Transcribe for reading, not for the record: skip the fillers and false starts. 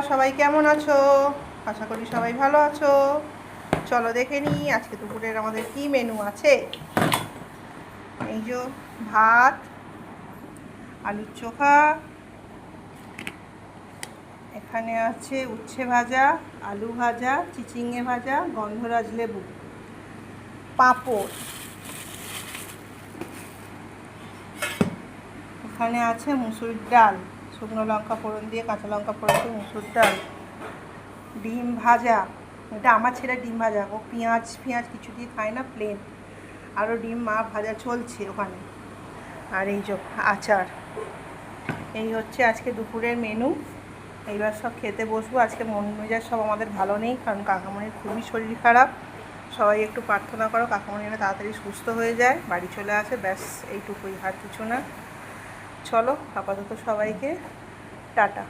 সবাই কেমন আছো? আশা করি সবাই ভালো আছো। চলো দেখে নিই আজকে দুপুরের আমাদের কি মেনু আছে। এই যে ভাত, আলুর চোখা, এখানে আছে উচ্ছে ভাজা, আলু ভাজা, চিচিঙে ভাজা, গন্ধরাজ লেবু, পাঁপড়, এখানে আছে মুসুর ডাল, শুকনো লঙ্কা ফোড়ন দিয়ে কাঁচা লঙ্কা ফোড়ন দিয়ে মুসুর ডাল, ডিম ভাজা, এটা আমার ছেলে ডিম ভাজা, ও পেঁয়াজ কিছু দিয়ে খায় না, প্লেন। আরও ডিম মা ভাজা চলছে ওখানে। আর এই যে আচার। এই হচ্ছে আজকে দুপুরের মেনু। এইবার সব খেতে বসবো। আজকে মন মেজাজ সব আমাদের ভালো নেই, কারণ কাকামণির খুবই শরীর খারাপ। সবাই একটু প্রার্থনা করো কাকামণি যেন তাড়াতাড়ি সুস্থ হয়ে যায়, বাড়ি চলে আসে, ব্যাস এইটুকুই, আর কিছু না। চলো আপাতত সবাইকে টাটা।